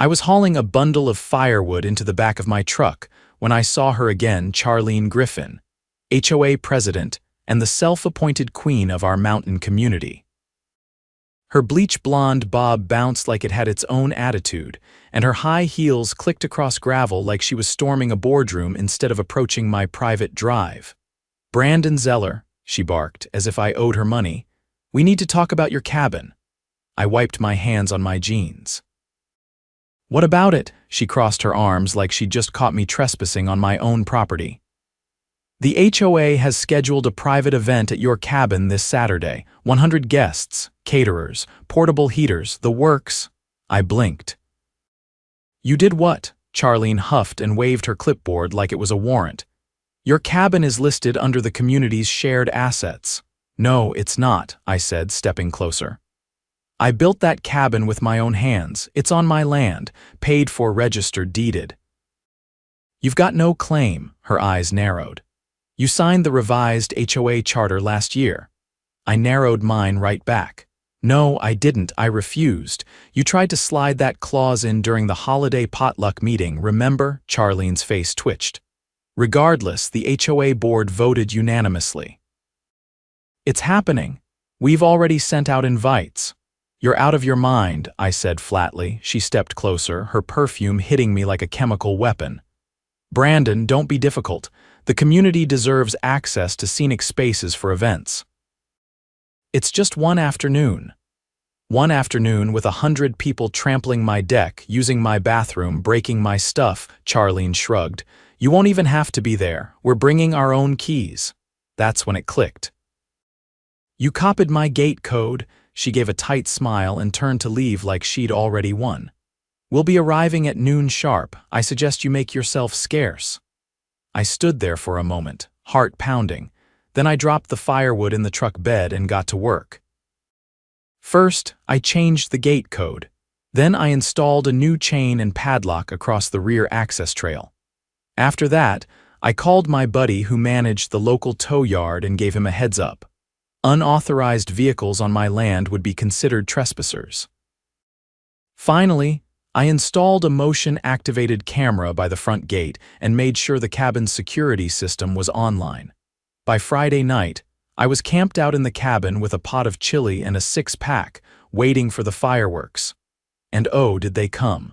I was hauling a bundle of firewood into the back of my truck when I saw her again, Charlene Griffin, HOA president and the self-appointed queen of our mountain community. Her bleach blonde bob bounced like it had its own attitude, and her high heels clicked across gravel like she was storming a boardroom instead of approaching my private drive. "Brandon Zeller," she barked, as if I owed her money, "we need to talk about your cabin." I wiped my hands on my jeans. "What about it?" She crossed her arms like she'd just caught me trespassing on my own property. "The HOA has scheduled a private event at your cabin this Saturday. 100 guests, caterers, portable heaters, the works." I blinked. "You did what?" Charlene huffed and waved her clipboard like it was a warrant. "Your cabin is listed under the community's shared assets." "No, it's not," I said, stepping closer. "I built that cabin with my own hands. It's on my land, paid for, registered, deeded." "You've got no claim." Her eyes narrowed. "You signed the revised HOA charter last year." I narrowed mine right back. "No, I didn't. I refused. You tried to slide that clause in during the holiday potluck meeting, remember?" Charlene's face twitched. "Regardless, the HOA board voted unanimously." "It's happening. We've already sent out invites." "You're out of your mind," I said flatly. She stepped closer, her perfume hitting me like a chemical weapon. "Brandon, don't be difficult. The community deserves access to scenic spaces for events." "It's just one afternoon." "One afternoon with 100 people trampling my deck, using my bathroom, breaking my stuff," Charlene shrugged. "You won't even have to be there. We're bringing our own keys." That's when it clicked. "You copied my gate code." She gave a tight smile and turned to leave like she'd already won. "We'll be arriving at noon sharp. I suggest you make yourself scarce." I stood there for a moment, heart pounding. Then I dropped the firewood in the truck bed and got to work. First, I changed the gate code. Then I installed a new chain and padlock across the rear access trail. After that, I called my buddy who managed the local tow yard and gave him a heads up. Unauthorized vehicles on my land would be considered trespassers. Finally, I installed a motion-activated camera by the front gate and made sure the cabin's security system was online. By Friday night, I was camped out in the cabin with a pot of chili and a 6-pack, waiting for the fireworks. And oh, did they come.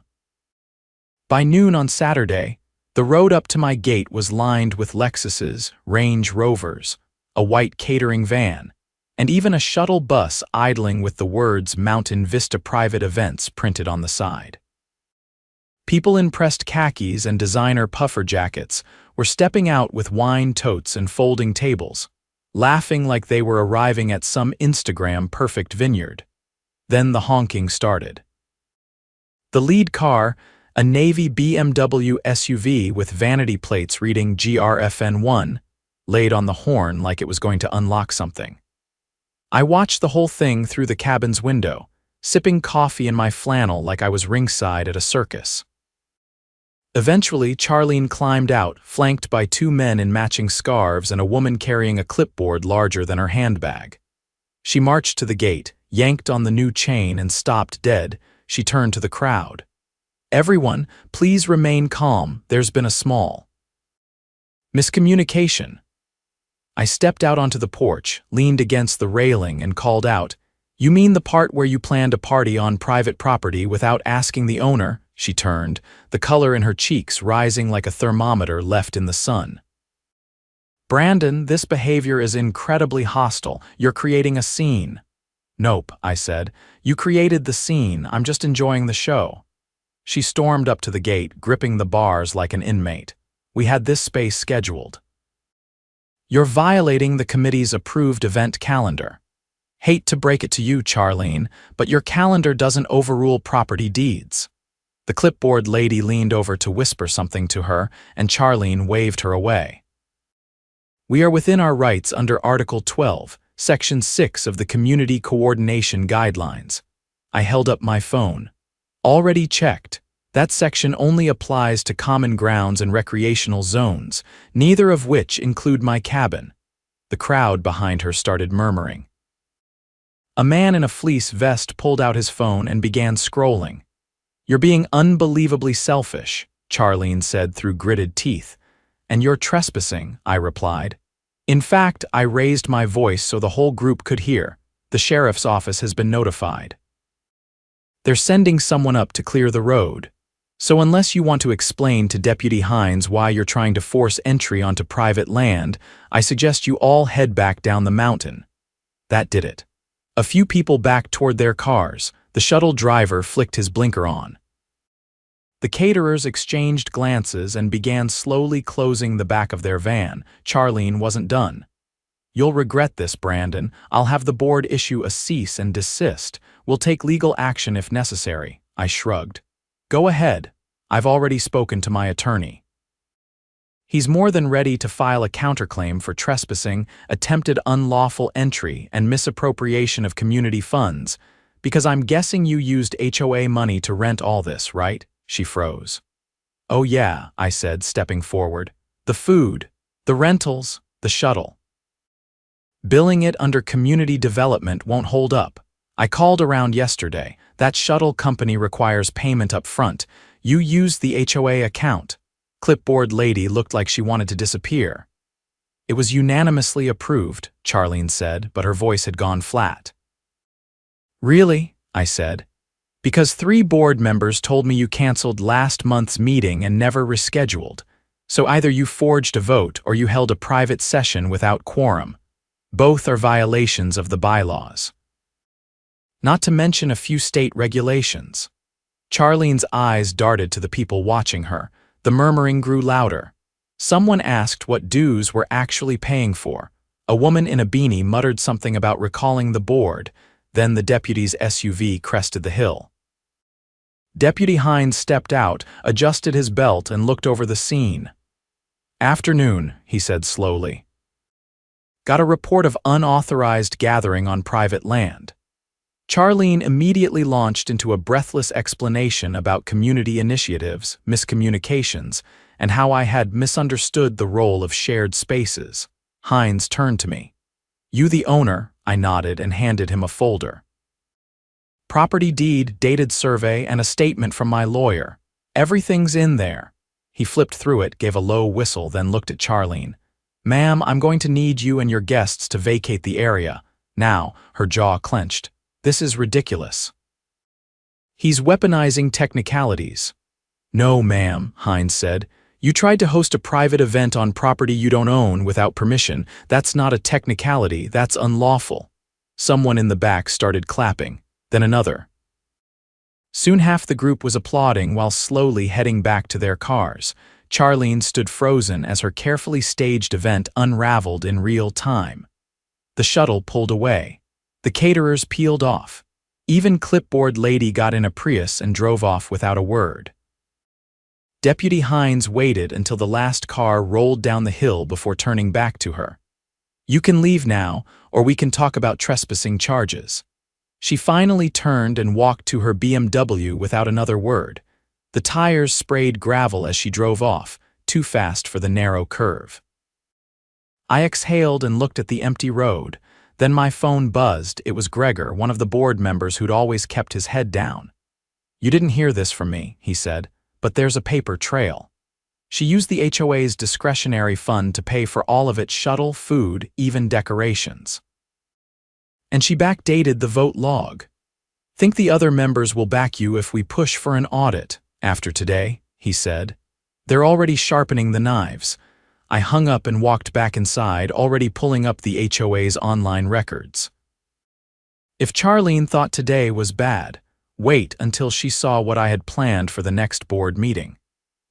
By noon on Saturday, the road up to my gate was lined with Lexuses, Range Rovers, a white catering van, and even a shuttle bus idling with the words Mountain Vista Private Events printed on the side. People in pressed khakis and designer puffer jackets were stepping out with wine totes and folding tables, laughing like they were arriving at some Instagram-perfect vineyard. Then the honking started. The lead car, a navy BMW SUV with vanity plates reading GRFN1, laid on the horn like it was going to unlock something. I watched the whole thing through the cabin's window, sipping coffee in my flannel like I was ringside at a circus. Eventually, Charlene climbed out, flanked by 2 men in matching scarves and a woman carrying a clipboard larger than her handbag. She marched to the gate, yanked on the new chain, and stopped dead. She turned to the crowd. "Everyone, please remain calm. There's been a small miscommunication." I stepped out onto the porch, leaned against the railing, and called out, "You mean the part where you planned a party on private property without asking the owner?" She turned, the color in her cheeks rising like a thermometer left in the sun. "Brandon, this behavior is incredibly hostile. You're creating a scene." "Nope," I said. "You created the scene. I'm just enjoying the show." She stormed up to the gate, gripping the bars like an inmate. "We had this space scheduled." "You're violating the committee's approved event calendar." "Hate to break it to you, Charlene, but your calendar doesn't overrule property deeds." The clipboard lady leaned over to whisper something to her, and Charlene waved her away. "We are within our rights under Article 12, Section 6 of the Community Coordination Guidelines." I held up my phone. "Already checked. That section only applies to common grounds and recreational zones, neither of which include my cabin." The crowd behind her started murmuring. A man in a fleece vest pulled out his phone and began scrolling. "You're being unbelievably selfish," Charlene said through gritted teeth. "And you're trespassing," I replied. "In fact, I raised my voice so the whole group could hear. The sheriff's office has been notified. They're sending someone up to clear the road. So unless you want to explain to Deputy Hines why you're trying to force entry onto private land, I suggest you all head back down the mountain." That did it. A few people backed toward their cars. The shuttle driver flicked his blinker on. The caterers exchanged glances and began slowly closing the back of their van. Charlene wasn't done. "You'll regret this, Brandon. I'll have the board issue a cease and desist. We'll take legal action if necessary." I shrugged. "Go ahead. I've already spoken to my attorney. He's more than ready to file a counterclaim for trespassing, attempted unlawful entry, and misappropriation of community funds, because I'm guessing you used HOA money to rent all this, right?" She froze. "Oh yeah," I said, stepping forward. "The food, the rentals, the shuttle. Billing it under community development won't hold up. I called around yesterday. That shuttle company requires payment up front. You used the HOA account." Clipboard lady looked like she wanted to disappear. "It was unanimously approved," Charlene said, but her voice had gone flat. "Really?" I said. "Because 3 board members told me you canceled last month's meeting and never rescheduled. So either you forged a vote or you held a private session without quorum. Both are violations of the bylaws. Not to mention a few state regulations." Charlene's eyes darted to the people watching her. The murmuring grew louder. Someone asked what dues we're actually paying for. A woman in a beanie muttered something about recalling the board. Then the deputy's SUV crested the hill. Deputy Hines stepped out, adjusted his belt, and looked over the scene. "Afternoon," he said slowly. "Got a report of unauthorized gathering on private land." Charlene immediately launched into a breathless explanation about community initiatives, miscommunications, and how I had misunderstood the role of shared spaces. Hines turned to me. "You the owner?" I nodded and handed him a folder. "Property deed, dated survey, and a statement from my lawyer. Everything's in there." He flipped through it, gave a low whistle, then looked at Charlene. "Ma'am, I'm going to need you and your guests to vacate the area." Now, her jaw clenched. "This is ridiculous. He's weaponizing technicalities." "No, ma'am," Hines said. "You tried to host a private event on property you don't own without permission. That's not a technicality, that's unlawful." Someone in the back started clapping, then another. Soon half the group was applauding while slowly heading back to their cars. Charlene stood frozen as her carefully staged event unraveled in real time. The shuttle pulled away. The caterers peeled off. Even Clipboard Lady got in a Prius and drove off without a word. Deputy Hines waited until the last car rolled down the hill before turning back to her. "You can leave now, or we can talk about trespassing charges." She finally turned and walked to her BMW without another word. The tires sprayed gravel as she drove off, too fast for the narrow curve. I exhaled and looked at the empty road. Then my phone buzzed. It was Gregor, one of the board members who'd always kept his head down. "You didn't hear this from me," he said, "but there's a paper trail." She used the HOA's discretionary fund to pay for all of its shuttle, food, even decorations. And she backdated the vote log. "Think the other members will back you if we push for an audit after today," he said. "They're already sharpening the knives." I hung up and walked back inside, already pulling up the HOA's online records. If Charlene thought today was bad, wait until she saw what I had planned for the next board meeting.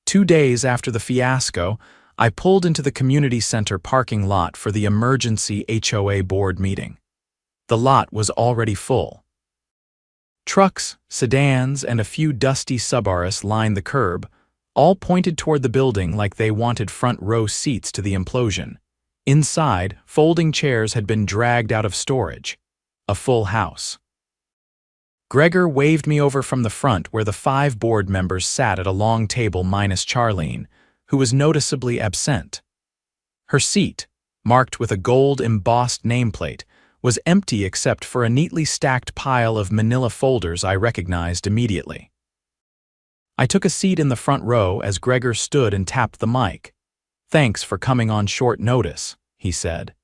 2 days after the fiasco, I pulled into the community center parking lot for the emergency HOA board meeting. The lot was already full. Trucks, sedans, and a few dusty Subarus lined the curb, all pointed toward the building like they wanted front row seats to the implosion. Inside, folding chairs had been dragged out of storage. A full house. Gregor waved me over from the front where the 5 board members sat at a long table minus Charlene, who was noticeably absent. Her seat, marked with a gold-embossed nameplate, was empty except for a neatly stacked pile of manila folders I recognized immediately. I took a seat in the front row as Gregor stood and tapped the mic. "Thanks for coming on short notice," he said.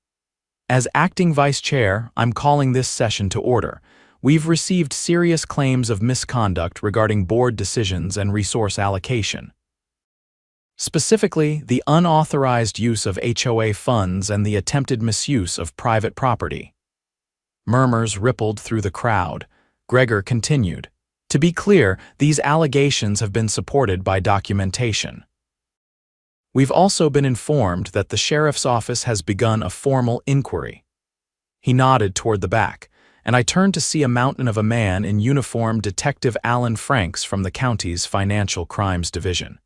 "As acting vice chair, I'm calling this session to order. We've received serious claims of misconduct regarding board decisions and resource allocation. Specifically, the unauthorized use of HOA funds and the attempted misuse of private property." Murmurs rippled through the crowd. Gregor continued, "To be clear, these allegations have been supported by documentation. We've also been informed that the sheriff's office has begun a formal inquiry." He nodded toward the back, and I turned to see a mountain of a man in uniform, Detective Alan Franks from the county's Financial Crimes Division.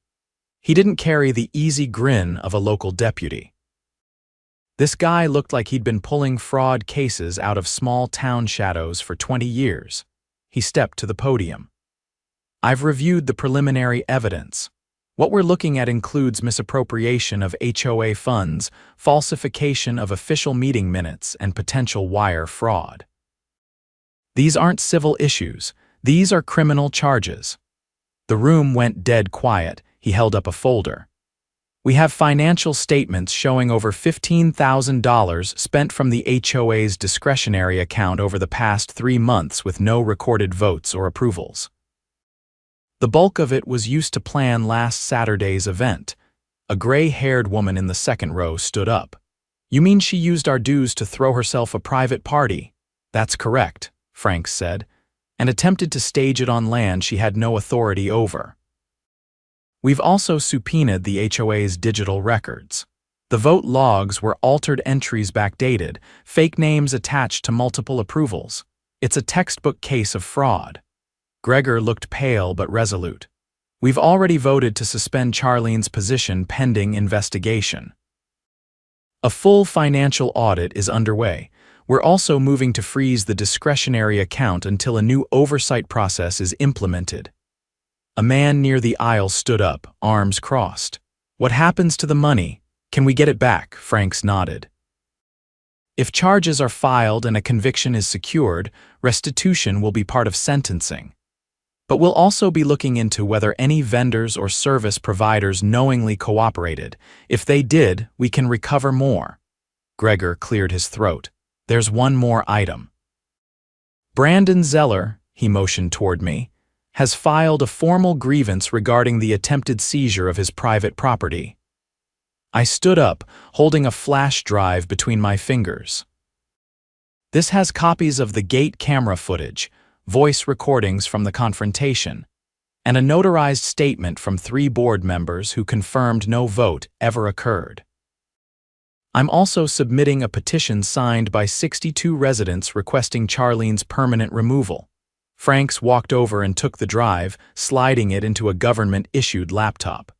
He didn't carry the easy grin of a local deputy. This guy looked like he'd been pulling fraud cases out of small town shadows for 20 years. He stepped to the podium. "I've reviewed the preliminary evidence. What we're looking at includes misappropriation of HOA funds, falsification of official meeting minutes, and potential wire fraud. These aren't civil issues. These are criminal charges." The room went dead quiet. He held up a folder. "We have financial statements showing over $15,000 spent from the HOA's discretionary account over the past 3 months with no recorded votes or approvals. The bulk of it was used to plan last Saturday's event." A gray-haired woman in the second row stood up. "You mean she used our dues to throw herself a private party?" "That's correct," Franks said, "and attempted to stage it on land she had no authority over. We've also subpoenaed the HOA's digital records. The vote logs were altered entries backdated, fake names attached to multiple approvals. It's a textbook case of fraud." Gregor looked pale but resolute. "We've already voted to suspend Charlene's position pending investigation. A full financial audit is underway. We're also moving to freeze the discretionary account until a new oversight process is implemented." A man near the aisle stood up, arms crossed. "What happens to the money? Can we get it back?" Franks nodded. "If charges are filed and a conviction is secured, restitution will be part of sentencing. But we'll also be looking into whether any vendors or service providers knowingly cooperated. If they did, we can recover more." Gregor cleared his throat. "There's one more item. Brandon Zeller," he motioned toward me, "has filed a formal grievance regarding the attempted seizure of his private property." I stood up, holding a flash drive between my fingers. "This has copies of the gate camera footage, voice recordings from the confrontation, and a notarized statement from 3 board members who confirmed no vote ever occurred. I'm also submitting a petition signed by 62 residents requesting Charlene's permanent removal." Franks walked over and took the drive, sliding it into a government-issued laptop.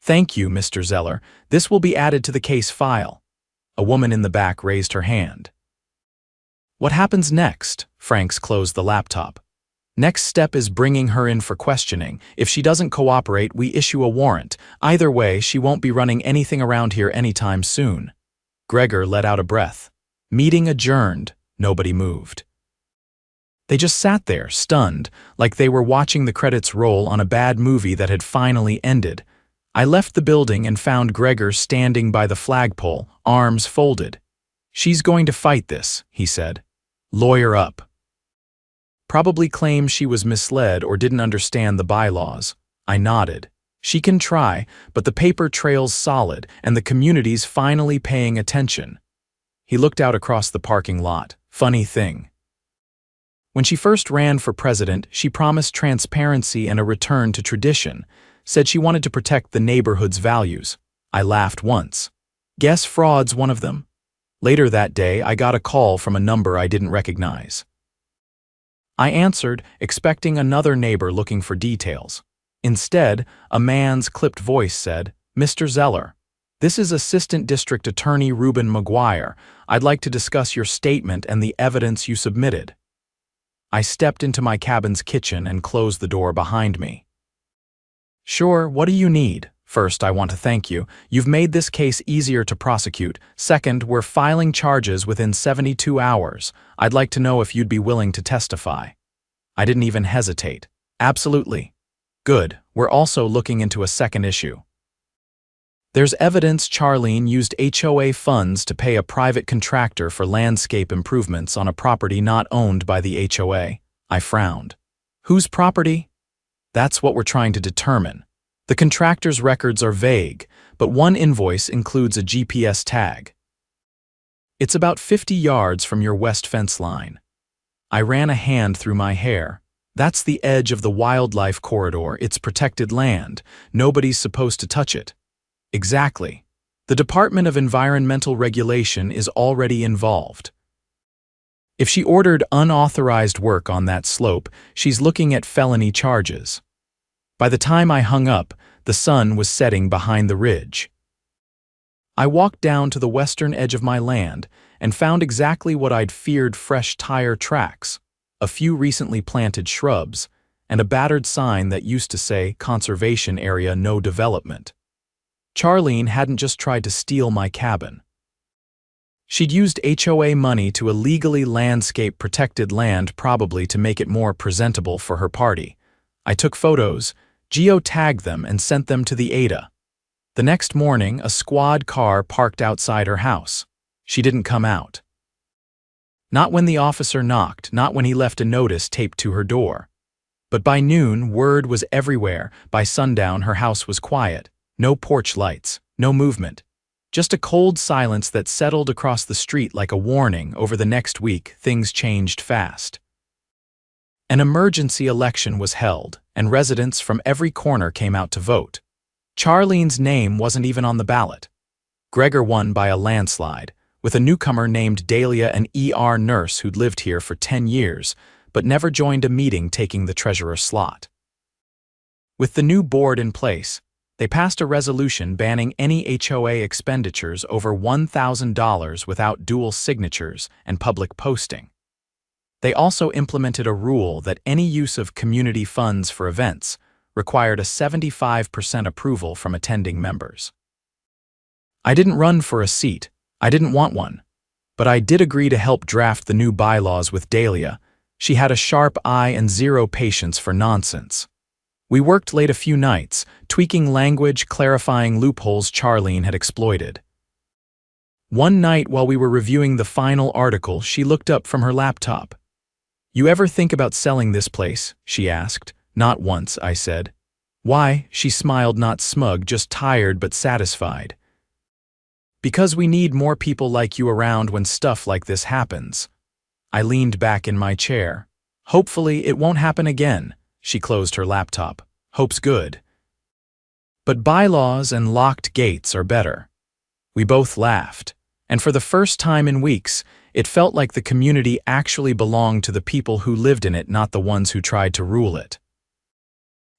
"Thank you, Mr. Zeller. This will be added to the case file." A woman in the back raised her hand. "What happens next?" Franks closed the laptop. "Next step is bringing her in for questioning. If she doesn't cooperate, we issue a warrant. Either way, she won't be running anything around here anytime soon." Gregor let out a breath. Meeting adjourned. Nobody moved. They just sat there, stunned, like they were watching the credits roll on a bad movie that had finally ended. I left the building and found Gregor standing by the flagpole, arms folded. "She's going to fight this," he said. "Lawyer up." "Probably claims she was misled or didn't understand the bylaws." I nodded. "She can try, but the paper trail's solid and the community's finally paying attention." He looked out across the parking lot. "Funny thing. When she first ran for president, she promised transparency and a return to tradition, said she wanted to protect the neighborhood's values. I laughed once. Guess fraud's one of them. Later that day, I got a call from a number I didn't recognize. I answered, expecting another neighbor looking for details. Instead, a man's clipped voice said, "Mr. Zeller, this is Assistant District Attorney Reuben McGuire. I'd like to discuss your statement and the evidence you submitted." I stepped into my cabin's kitchen and closed the door behind me. "Sure, what do you need? First, I want to thank you. You've made this case easier to prosecute. Second, we're filing charges within 72 hours. I'd like to know if you'd be willing to testify." I didn't even hesitate. "Absolutely." "Good. we're also looking into a second issue. There's evidence Charlene used HOA funds to pay a private contractor for landscape improvements on a property not owned by the HOA. I frowned. Whose property? That's what we're trying to determine. The contractor's records are vague, but one invoice includes a GPS tag. It's about 50 yards from your west fence line. I ran a hand through my hair. That's the edge of the wildlife corridor. It's protected land. Nobody's supposed to touch it. Exactly. The Department of Environmental Regulation is already involved. If she ordered unauthorized work on that slope, she's looking at felony charges. By the time I hung up, the sun was setting behind the ridge. I walked down to the western edge of my land and found exactly what I'd feared: fresh tire tracks, a few recently planted shrubs, and a battered sign that used to say "Conservation Area No Development." Charlene hadn't just tried to steal my cabin. She'd used HOA money to illegally landscape protected land, probably to make it more presentable for her party. I took photos, geo-tagged them, and sent them to the ADA. The next morning, a squad car parked outside her house. She didn't come out. Not when the officer knocked, not when he left a notice taped to her door. But by noon, word was everywhere. By sundown, her house was quiet. No porch lights, no movement. Just a cold silence that settled across the street like a warning. Over the next week, things changed fast. An emergency election was held, and residents from every corner came out to vote. Charlene's name wasn't even on the ballot. Gregor won by a landslide, with a newcomer named Dahlia, an ER nurse who'd lived here for 10 years, but never joined a meeting taking the treasurer's slot. With the new board in place, they passed a resolution banning any HOA expenditures over $1,000 without dual signatures and public posting. They also implemented a rule that any use of community funds for events required a 75% approval from attending members. I didn't run for a seat. I didn't want one. But I did agree to help draft the new bylaws with Dahlia. She had a sharp eye and zero patience for nonsense. We worked late a few nights, tweaking language, clarifying loopholes Charlene had exploited. One night while we were reviewing the final article, she looked up from her laptop. "You ever think about selling this place?" she asked. "Not once," I said. "Why?" She smiled, not smug, just tired but satisfied. "Because we need more people like you around when stuff like this happens." I leaned back in my chair. "Hopefully it won't happen again." She closed her laptop. "Hope's good. But bylaws and locked gates are better." We both laughed, and for the first time in weeks, it felt like the community actually belonged to the people who lived in it, not the ones who tried to rule it.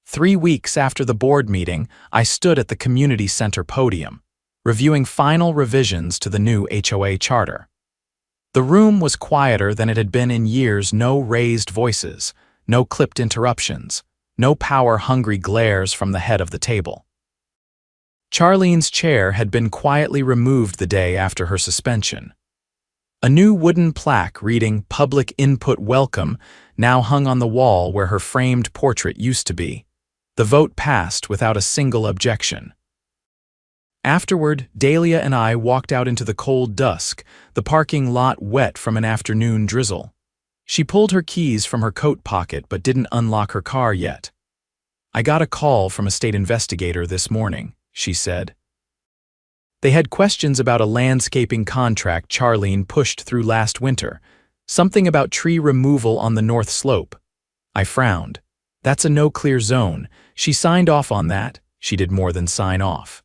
3 weeks after the board meeting, I stood at the community center podium, reviewing final revisions to the new HOA charter. The room was quieter than it had been in years. No raised voices, no clipped interruptions, no power-hungry glares from the head of the table. Charlene's chair had been quietly removed the day after her suspension. A new wooden plaque reading "Public Input Welcome" now hung on the wall where her framed portrait used to be. The vote passed without a single objection. Afterward, Dahlia and I walked out into the cold dusk, the parking lot wet from an afternoon drizzle. She pulled her keys from her coat pocket but didn't unlock her car yet. "I got a call from a state investigator this morning," she said. "They had questions about a landscaping contract Charlene pushed through last winter, something about tree removal on the north slope." I frowned. "That's a no-clear zone. She signed off on that." She did more than sign off.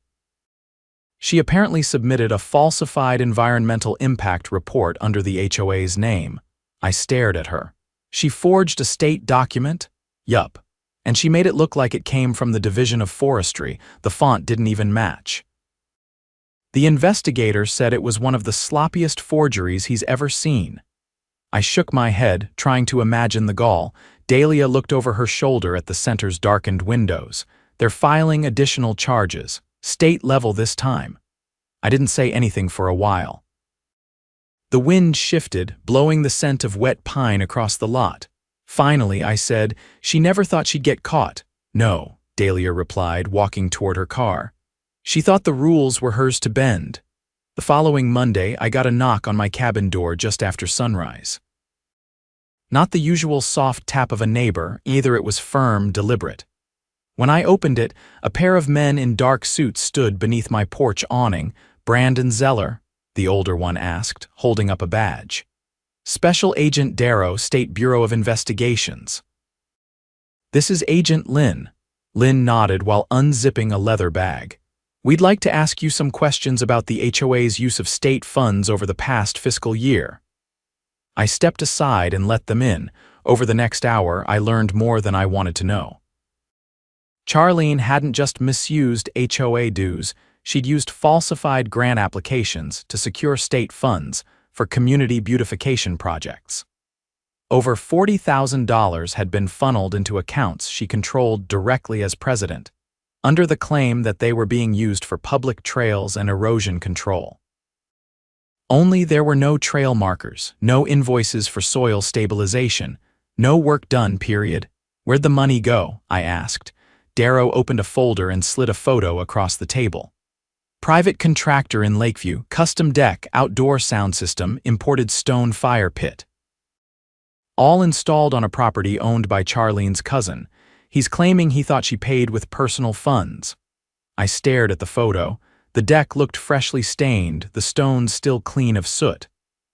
She apparently submitted a falsified environmental impact report under the HOA's name. I stared at her. "She forged a state document?" "Yup. And she made it look like it came from the Division of Forestry. The font didn't even match." The investigator said it was one of the sloppiest forgeries he's ever seen. I shook my head, trying to imagine the gall. Dahlia looked over her shoulder at the center's darkened windows. "They're filing additional charges. State level this time." I didn't say anything for a while. The wind shifted, blowing the scent of wet pine across the lot. Finally, I said, "She never thought she'd get caught." "No," Dahlia replied, walking toward her car. She thought the rules were hers to bend. The following Monday, I got a knock on my cabin door just after sunrise. Not the usual soft tap of a neighbor, either. It was firm, deliberate. When I opened it, a pair of men in dark suits stood beneath my porch awning. "Brandon Zeller?" the older one asked, holding up a badge. "Special Agent Darrow, State Bureau of Investigations." "This is Agent Lynn." Lynn nodded while unzipping a leather bag. "We'd like to ask you some questions about the HOA's use of state funds over the past fiscal year." I stepped aside and let them in. Over the next hour, I learned more than I wanted to know. Charlene hadn't just misused HOA dues, she'd used falsified grant applications to secure state funds for community beautification projects. Over $40,000 had been funneled into accounts she controlled directly as president, under the claim that they were being used for public trails and erosion control. Only there were no trail markers, no invoices for soil stabilization, no work done, period. "Where'd the money go?" I asked. Darrow opened a folder and slid a photo across the table. "Private contractor in Lakeview, custom deck, outdoor sound system, imported stone fire pit. All installed on a property owned by Charlene's cousin. He's claiming he thought she paid with personal funds." I stared at the photo. The deck looked freshly stained, the stones still clean of soot.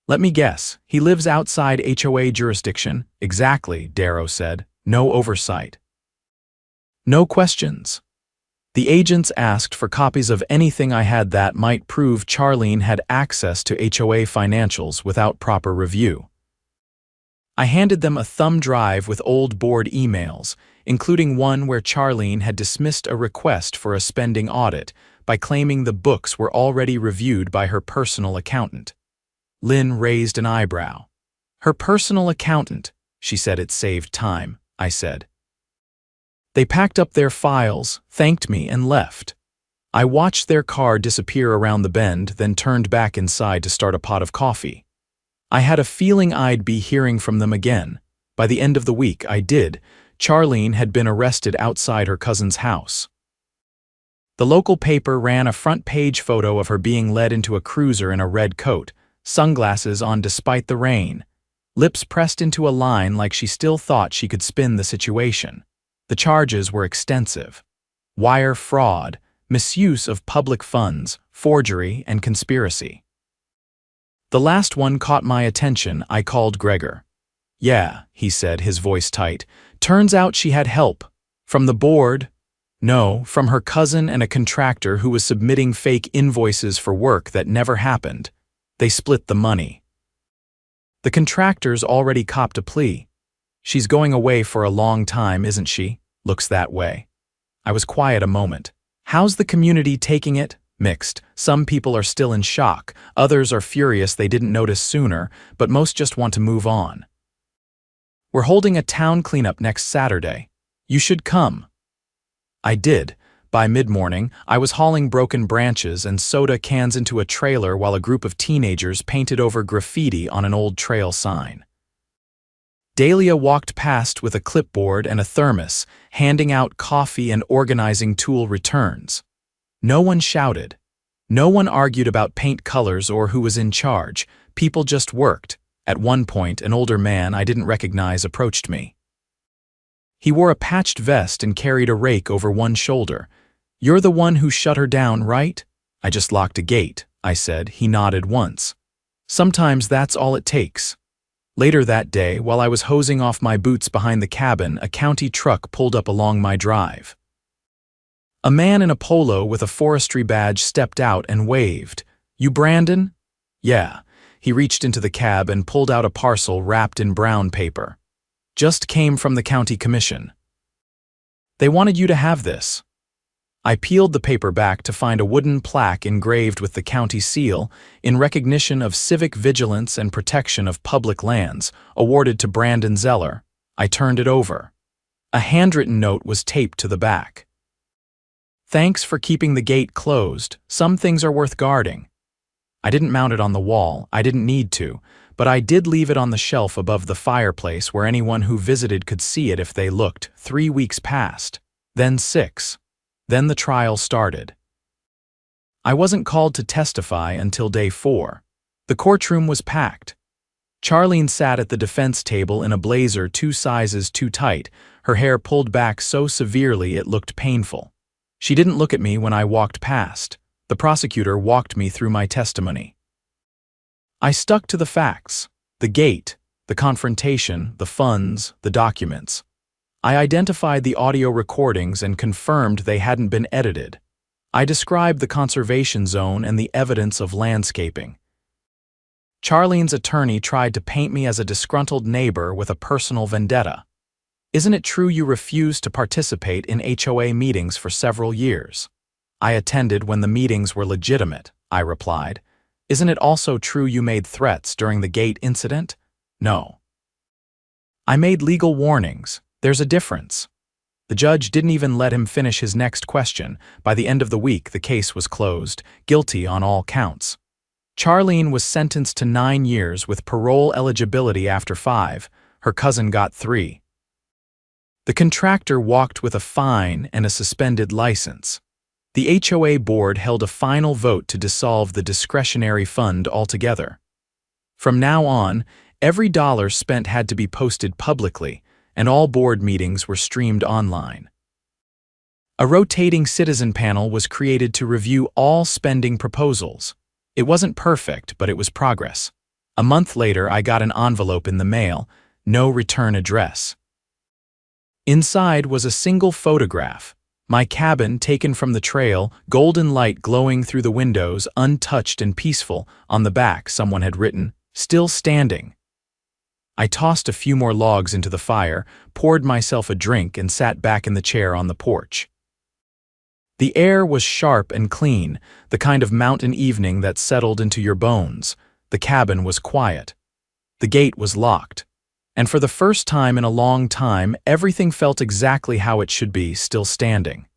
"Let me guess, he lives outside HOA jurisdiction?" "Exactly," Darrow said. "No oversight. No questions." The agents asked for copies of anything I had that might prove Charlene had access to HOA financials without proper review. I handed them a thumb drive with old board emails, including one where Charlene had dismissed a request for a spending audit by claiming the books were already reviewed by her personal accountant. Lynn raised an eyebrow. "Her personal accountant," she said. "It saved time," I said. They packed up their files, thanked me, and left. I watched their car disappear around the bend, then turned back inside to start a pot of coffee. I had a feeling I'd be hearing from them again. By the end of the week, I did. Charlene had been arrested outside her cousin's house. The local paper ran a front-page photo of her being led into a cruiser in a red coat, sunglasses on despite the rain, lips pressed into a line like she still thought she could spin the situation. The charges were extensive: wire fraud, misuse of public funds, forgery, and conspiracy. The last one caught my attention. I called Gregor. "Yeah," he said, his voice tight. "Turns out she had help. From the board? No, from her cousin and a contractor who was submitting fake invoices for work that never happened. They split the money. The contractor's already copped a plea. She's going away for a long time, isn't she? Looks that way." I was quiet a moment. "How's the community taking it?" "Mixed. Some people are still in shock. Others are furious they didn't notice sooner, but most just want to move on. We're holding a town cleanup next Saturday. You should come." I did. By mid-morning, I was hauling broken branches and soda cans into a trailer while a group of teenagers painted over graffiti on an old trail sign. Dahlia walked past with a clipboard and a thermos, handing out coffee and organizing tool returns. No one shouted. No one argued about paint colors or who was in charge. People just worked. At one point, an older man I didn't recognize approached me. He wore a patched vest and carried a rake over one shoulder. "You're the one who shut her down, right?" "I just locked a gate," I said. He nodded once. "Sometimes that's all it takes." Later that day, while I was hosing off my boots behind the cabin, a county truck pulled up along my drive. A man in a polo with a forestry badge stepped out and waved. "You Brandon?" "Yeah." He reached into the cab and pulled out a parcel wrapped in brown paper. "Just came from the county commission. They wanted you to have this." I peeled the paper back to find a wooden plaque engraved with the county seal in recognition of civic vigilance and protection of public lands, awarded to Brandon Zeller. I turned it over. A handwritten note was taped to the back. "Thanks for keeping the gate closed. Some things are worth guarding." I didn't mount it on the wall. I didn't need to, but I did leave it on the shelf above the fireplace where anyone who visited could see it if they looked. 3 weeks passed. then 6. Then the trial started. I wasn't called to testify until day 4. The courtroom was packed. Charlene sat at the defense table in a blazer 2 sizes too tight, her hair pulled back so severely it looked painful. She didn't look at me when I walked past. The prosecutor walked me through my testimony. I stuck to the facts: the gate, the confrontation, the funds, the documents. I identified the audio recordings and confirmed they hadn't been edited. I described the conservation zone and the evidence of landscaping. Charlene's attorney tried to paint me as a disgruntled neighbor with a personal vendetta. "Isn't it true you refused to participate in HOA meetings for several years?" "I attended when the meetings were legitimate," I replied. "Isn't it also true you made threats during the gate incident?" "No." "I made legal warnings. There's a difference." The judge didn't even let him finish his next question. By the end of the week, the case was closed, guilty on all counts. Charlene was sentenced to 9 years with parole eligibility after 5. Her cousin got 3. The contractor walked with a fine and a suspended license. The HOA board held a final vote to dissolve the discretionary fund altogether. From now on, every dollar spent had to be posted publicly, and all board meetings were streamed online. A rotating citizen panel was created to review all spending proposals. It wasn't perfect, but it was progress. A month later, I got an envelope in the mail, no return address. Inside was a single photograph. My cabin taken from the trail, golden light glowing through the windows, untouched and peaceful. On the back, someone had written, "Still standing." I tossed a few more logs into the fire, poured myself a drink, and sat back in the chair on the porch. The air was sharp and clean, the kind of mountain evening that settled into your bones. The cabin was quiet. The gate was locked. And for the first time in a long time, everything felt exactly how it should be, still standing.